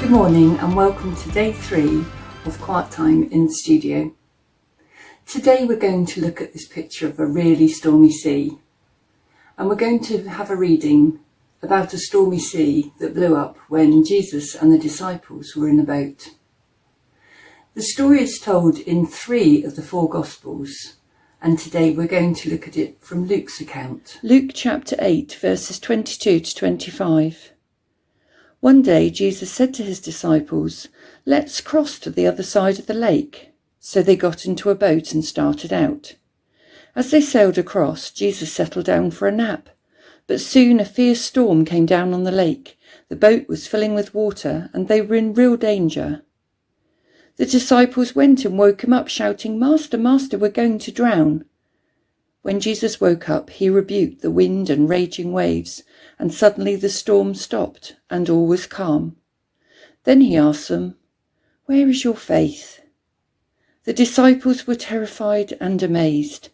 Good morning and welcome to day 3 of Quiet Time in the studio. Today we're going to look at this picture of a really stormy sea, and we're going to have a reading about a stormy sea that blew up when Jesus and the disciples were in a boat. The story is told in 3 of the 4 Gospels, and today we're going to look at it from Luke's account. Luke chapter 8 verses 22 to 25. One day Jesus said to his disciples, "Let's cross to the other side of the lake." So they got into a boat and started out. As they sailed across, Jesus settled down for a nap. But soon a fierce storm came down on the lake. The boat was filling with water and they were in real danger. The disciples went and woke him up, shouting, "Master, Master, we're going to drown." When Jesus woke up, he rebuked the wind and raging waves, and suddenly the storm stopped and all was calm. Then he asked them, "Where is your faith?" The disciples were terrified and amazed.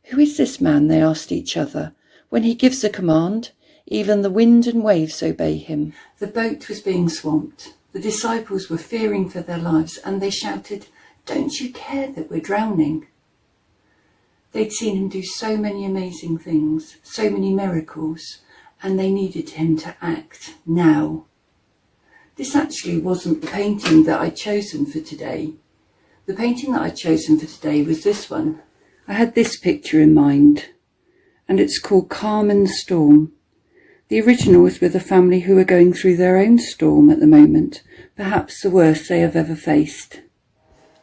"Who is this man?" they asked each other. "When he gives a command, even the wind and waves obey him." The boat was being swamped. The disciples were fearing for their lives and they shouted, "Don't you care that we're drowning?" They'd seen him do so many amazing things, so many miracles, and they needed him to act now. This actually wasn't the painting that I'd chosen for today. The painting that I'd chosen for today was this one. I had this picture in mind, and it's called Calm in the Storm. The original is with a family who are going through their own storm at the moment, perhaps the worst they have ever faced.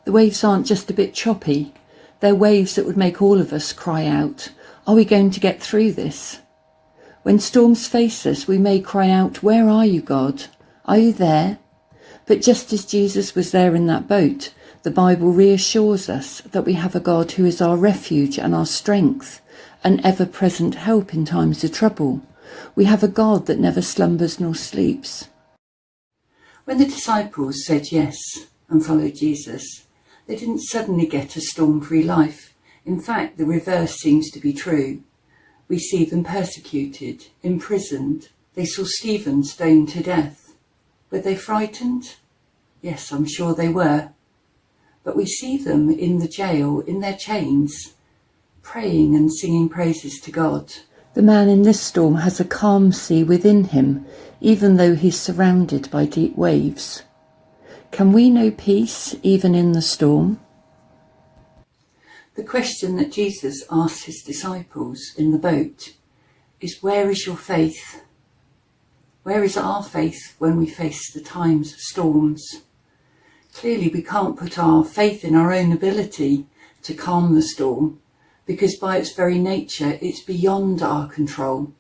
The waves aren't just a bit choppy. They're waves that would make all of us cry out, "Are we going to get through this?" When storms face us, we may cry out, "Where are you, God? Are you there?" But just as Jesus was there in that boat, the Bible reassures us that we have a God who is our refuge and our strength, an ever-present help in times of trouble. We have a God that never slumbers nor sleeps. When the disciples said yes and followed Jesus, they didn't suddenly get a storm-free life. In fact, the reverse seems to be true. We see them persecuted, imprisoned. They saw Stephen stoned to death. Were they frightened? Yes, I'm sure they were. But we see them in the jail, in their chains, praying and singing praises to God. The man in this storm has a calm sea within him, even though he's surrounded by deep waves. Can we know peace even in the storm? The question that Jesus asked his disciples in the boat is, where is your faith? Where is our faith when we face the times of storms? Clearly we can't put our faith in our own ability to calm the storm, because by its very nature it's beyond our control.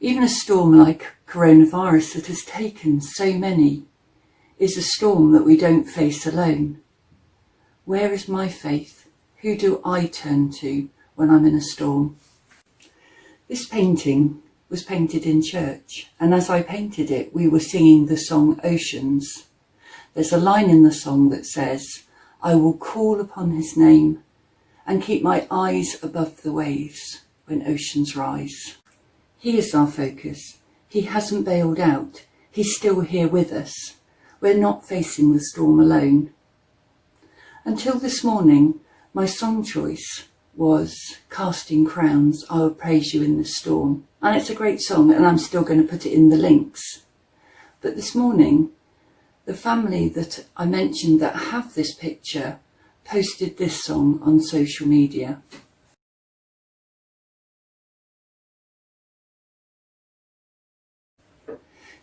Even a storm like coronavirus that has taken so many is a storm that we don't face alone. Where is my faith? Who do I turn to when I'm in a storm? This painting was painted in church, and as I painted it, we were singing the song Oceans. There's a line in the song that says, "I will call upon his name and keep my eyes above the waves when oceans rise." He is our focus. He hasn't bailed out. He's still here with us. We're not facing the storm alone. Until this morning, my song choice was Casting Crowns, I Will Praise You in the Storm. And it's a great song, and I'm still going to put it in the links. But this morning, the family that I mentioned that have this picture posted this song on social media.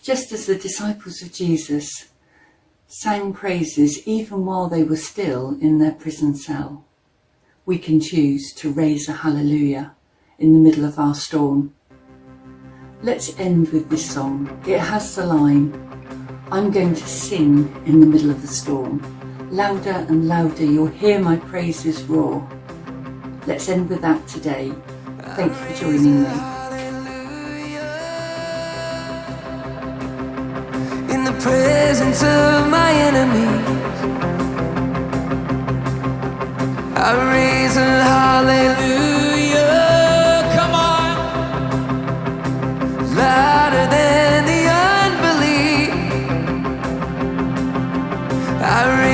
Just as the disciples of Jesus sang praises even while they were still in their prison cell, we can choose to raise a hallelujah in the middle of our storm. Let's end with this song. It has the line, "I'm going to sing in the middle of the storm. Louder and louder, you'll hear my praises roar." Let's end with that today. Thank you for joining me. In the presence of my enemies, I raise a hallelujah. Come on, louder than the unbelief. I